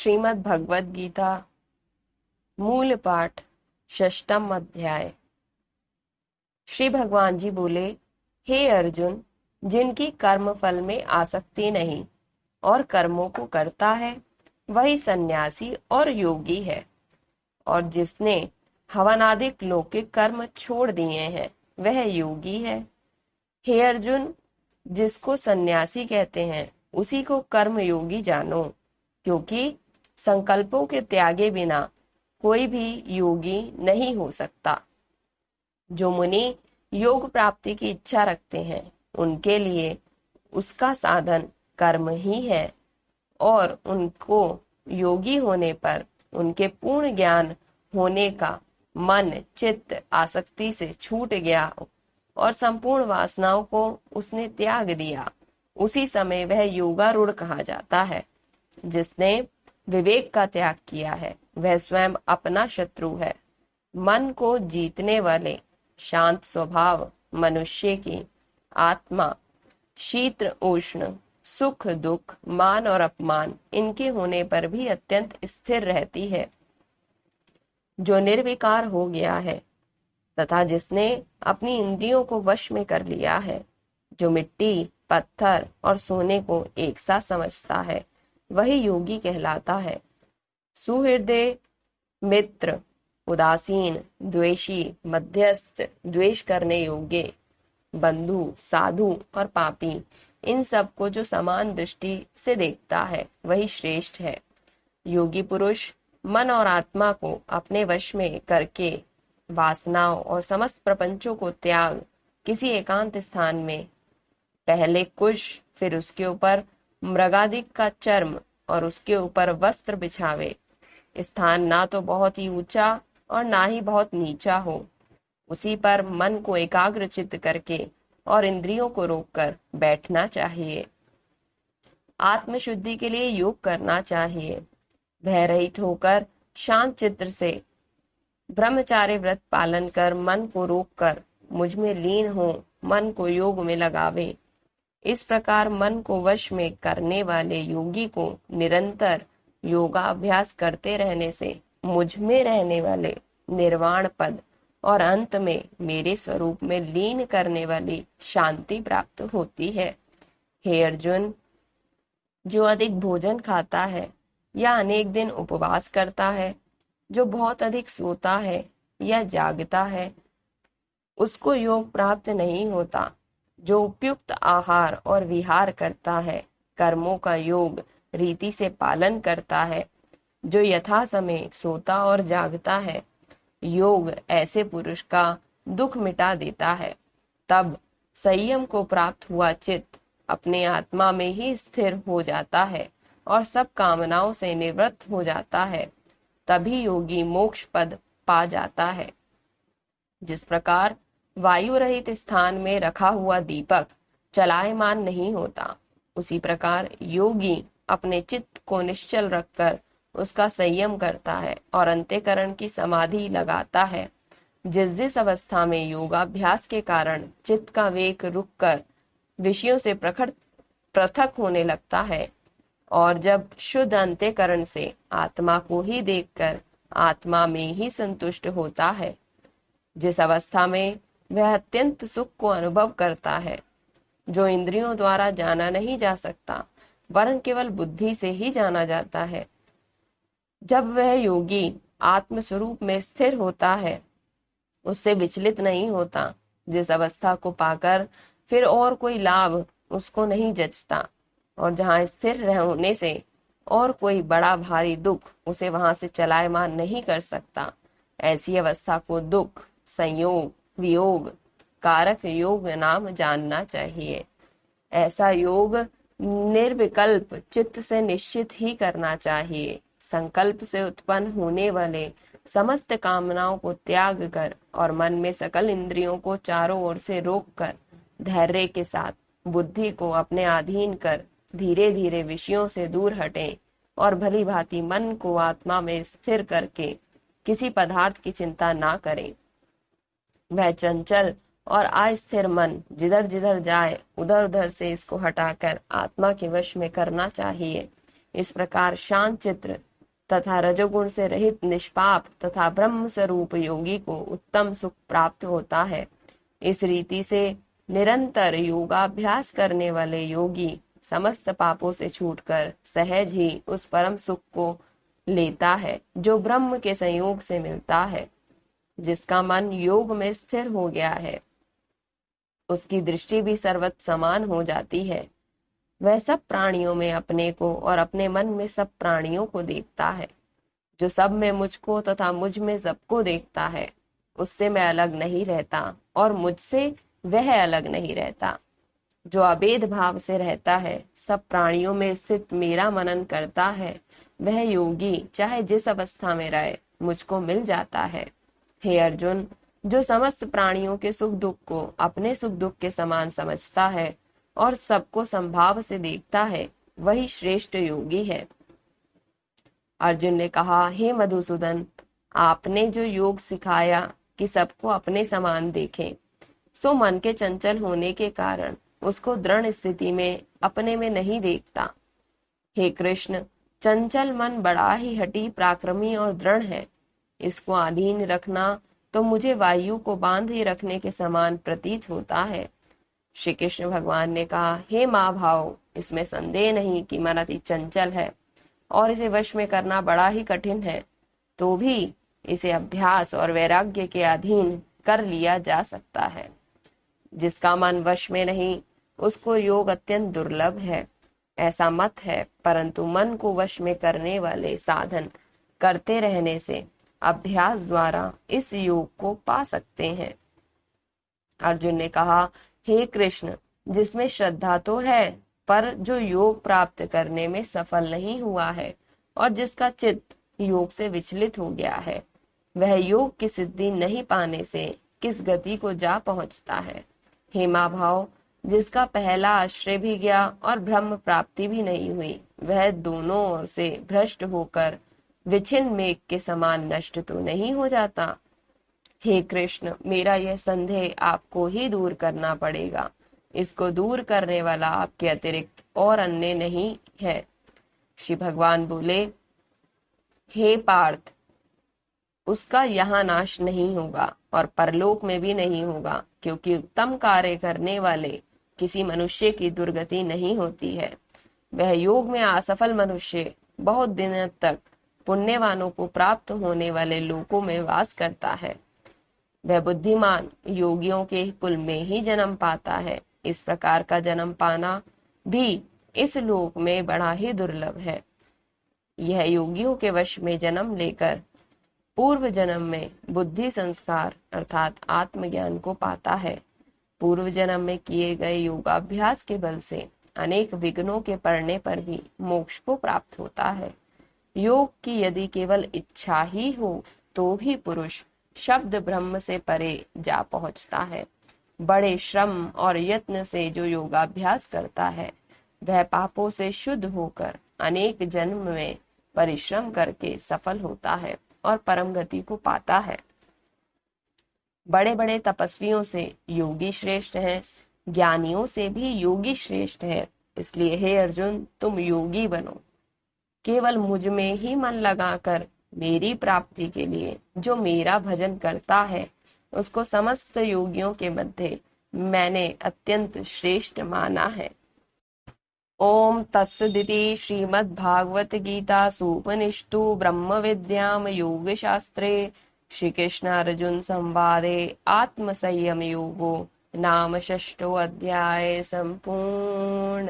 श्रीमद् भगवद गीता मूल पाठ षष्ठम अध्याय। श्री भगवान जी बोले, हे अर्जुन, जिनकी कर्म फल में आसक्ति नहीं और कर्मों को करता है वही सन्यासी और योगी है, और जिसने हवनादिक लौकिक कर्म छोड़ दिए हैं वह योगी है। हे अर्जुन, जिसको सन्यासी कहते हैं उसी को कर्म योगी जानो, क्योंकि संकल्पों के त्यागे बिना कोई भी योगी नहीं हो सकता। जो मुनि योग प्राप्ति की इच्छा रखते हैं उनके लिए उसका साधन कर्म ही है, और उनको योगी होने पर उनके पूर्ण ज्ञान होने का मन चित्त आसक्ति से छूट गया और संपूर्ण वासनाओं को उसने त्याग दिया, उसी समय वह योगारूढ़ कहा जाता है। जिसने विवेक का त्याग किया है वह स्वयं अपना शत्रु है। मन को जीतने वाले शांत स्वभाव मनुष्य की आत्मा शीत उष्ण सुख दुख मान और अपमान इनके होने पर भी अत्यंत स्थिर रहती है। जो निर्विकार हो गया है तथा जिसने अपनी इंद्रियों को वश में कर लिया है, जो मिट्टी पत्थर और सोने को एक साथ समझता है वही योगी कहलाता है। सुहृदय मित्र, उदासीन, द्वेषी, मध्यस्थ, द्वेष करने योग्य, बंधु, साधु और पापी, इन सब को जो समान दृष्टि से देखता है वही श्रेष्ठ है। योगी पुरुष मन और आत्मा को अपने वश में करके वासनाओं और समस्त प्रपंचों को त्याग किसी एकांत स्थान में पहले कुश, फिर उसके ऊपर मृगादिक का चर्म और उसके ऊपर वस्त्र बिछावे। स्थान ना तो बहुत ही ऊंचा और ना ही बहुत नीचा हो, उसी पर मन को एकाग्रचित्त करके और इंद्रियों को रोककर बैठना चाहिए। आत्मशुद्धि के लिए योग करना चाहिए। भय रहित होकर शांत चित्त से ब्रह्मचार्य व्रत पालन कर मन को रोककर मुझ में लीन हो मन को योग में लगावे। इस प्रकार मन को वश में करने वाले योगी को निरंतर योगाभ्यास करते रहने से मुझ में रहने वाले निर्वाण पद और अंत में मेरे स्वरूप में लीन करने वाली शांति प्राप्त होती है। हे अर्जुन, जो अधिक भोजन खाता है या अनेक दिन उपवास करता है, जो बहुत अधिक सोता है या जागता है, उसको योग प्राप्त नहीं होता। जो उपयुक्त आहार और विहार करता है, कर्मों का योग रीति से पालन करता है, जो यथा समय सोता और जागता है, योग ऐसे पुरुष का दुख मिटा देता है। तब संयम को प्राप्त हुआ चित्त अपने आत्मा में ही स्थिर हो जाता है और सब कामनाओं से निवृत्त हो जाता है। तभी योगी मोक्ष पद पा जाता है। जिस प्रकार वायु रहित स्थान में रखा हुआ दीपक चलायमान नहीं होता, उसी प्रकार योगी अपने चित्त को निश्चल रखकर उसका संयम करता है और अंतःकरण की समाधि लगाता है। जिस जिस अवस्था में योगाभ्यास के कारण चित्त का वेग रुककर विषयों से पृथक होने लगता है, और जब शुद्ध अंतःकरण से आत्मा को ही देखकर आत्मा में ही संतुष्ट होता है, जिस अवस्था में वह अत्यंत सुख को अनुभव करता है, जो इंद्रियों द्वारा जाना नहीं जा सकता वरन केवल बुद्धि से ही जाना जाता है, जब वह योगी आत्म स्वरूप में स्थिर होता है, उससे विचलित नहीं होता, जिस अवस्था को पाकर फिर और कोई लाभ उसको नहीं जचता, और जहाँ स्थिर होने से और कोई बड़ा भारी दुख उसे वहां से चलायमान नहीं कर सकता, ऐसी अवस्था को दुख संयोग वियोग कारक योग नाम जानना चाहिए। ऐसा योग निर्विकल्प चित्त से निश्चित ही करना चाहिए। संकल्प से उत्पन्न होने वाले समस्त कामनाओं को त्याग कर और मन में सकल इंद्रियों को चारों ओर से रोककर धैर्य के साथ बुद्धि को अपने अधीन कर धीरे धीरे विषयों से दूर हटें और भली भांति मन को आत्मा में स्थिर करके किसी पदार्थ की चिंता ना करें। वह चंचल और अस्थिर मन जिधर जिधर जाए उधर उधर से इसको हटाकर आत्मा के वश में करना चाहिए। इस प्रकार शांत चित्र तथा रजोगुण से रहित निष्पाप तथा ब्रह्म स्वरूप योगी को उत्तम सुख प्राप्त होता है। इस रीति से निरंतर योगाभ्यास करने वाले योगी समस्त पापों से छूटकर सहज ही उस परम सुख को लेता है जो ब्रह्म के संयोग से मिलता है। जिसका मन योग में स्थिर हो गया है उसकी दृष्टि भी सर्वत्र समान हो जाती है। वह सब प्राणियों में अपने को और अपने मन में सब प्राणियों को देखता है। जो सब में मुझको तथा मुझ में सबको देखता है उससे मैं अलग नहीं रहता और मुझसे वह अलग नहीं रहता। जो अभेद भाव से रहता है, सब प्राणियों में स्थित मेरा मनन करता है, वह योगी चाहे जिस अवस्था में रहे मुझको मिल जाता है। हे अर्जुन, जो समस्त प्राणियों के सुख दुख को अपने सुख दुख के समान समझता है और सबको संभाव से देखता है वही श्रेष्ठ योगी है। अर्जुन ने कहा, हे मधुसूदन, आपने जो योग सिखाया कि सबको अपने समान देखें, सो मन के चंचल होने के कारण उसको दृढ़ स्थिति में अपने में नहीं देखता। हे कृष्ण, चंचल मन बड़ा ही हठी पराक्रमी और दृढ़ है। इसको अधीन रखना तो मुझे वायु को बांधे रखने के समान प्रतीत होता है। श्री कृष्ण भगवान ने कहा, हे माँ भाव, इसमें संदेह नहीं कि मन अति चंचल है और इसे वश में करना बड़ा ही कठिन है, तो भी इसे अभ्यास और वैराग्य के अधीन कर लिया जा सकता है। जिसका मन वश में नहीं उसको योग अत्यंत दुर्लभ है, ऐसा मत है, परंतु मन को वश में करने वाले साधन करते रहने से अभ्यास द्वारा इस योग को पा सकते हैं। अर्जुन ने कहा, हे कृष्ण, जिसमें श्रद्धा तो है पर जो योग प्राप्त करने में सफल नहीं हुआ है और जिसका चित्त योग से विचलित हो गया है, वह योग की सिद्धि नहीं पाने से किस गति को जा पहुंचता है। हे माँ भाव, जिसका पहला आश्रय भी गया और ब्रह्म प्राप्ति भी नहीं हुई, वह दोनों ओर से भ्रष्ट होकर विछिन्न मेघ के समान नष्ट तो नहीं हो जाता। हे कृष्ण, मेरा यह संदेह आपको ही दूर करना पड़ेगा। इसको दूर करने वाला आपके अतिरिक्त और अन्य नहीं है। श्री भगवान बोले, हे पार्थ, उसका यहाँ नाश नहीं होगा और परलोक में भी नहीं होगा, क्योंकि उत्तम कार्य करने वाले किसी मनुष्य की दुर्गति नहीं होती है। वह योग में असफल मनुष्य बहुत दिनों तक पुण्यवानों को प्राप्त होने वाले लोकों में वास करता है। वह बुद्धिमान योगियों के कुल में ही जन्म पाता है। इस प्रकार का जन्म पाना भी इस लोक में बड़ा ही दुर्लभ है। यह योगियों के वश में जन्म लेकर पूर्व जन्म में बुद्धि संस्कार अर्थात आत्मज्ञान को पाता है। पूर्व जन्म में किए गए योगाभ्यास के बल से अनेक विघ्नों के पड़ने पर भी मोक्ष को प्राप्त होता है। योग की यदि केवल इच्छा ही हो तो भी पुरुष शब्द ब्रह्म से परे जा पहुंचता है। बड़े श्रम और यत्न से जो योगाभ्यास करता है वह पापों से शुद्ध होकर अनेक जन्म में परिश्रम करके सफल होता है और परम गति को पाता है। बड़े बड़े तपस्वियों से योगी श्रेष्ठ हैं, ज्ञानियों से भी योगी श्रेष्ठ है। इसलिए हे अर्जुन, तुम योगी बनो। केवल मुझ में ही मन लगाकर मेरी प्राप्ति के लिए जो मेरा भजन करता है उसको समस्त योगियों के मध्य मैंने अत्यंत श्रेष्ठ माना है। ओम तत्सदिति श्रीमद्भागवत गीता सूपनिषदु ब्रह्म विद्याम योग शास्त्रे श्री कृष्ण अर्जुन संवादे आत्म संयम योगो नाम षष्ठो अध्याय संपूर्ण।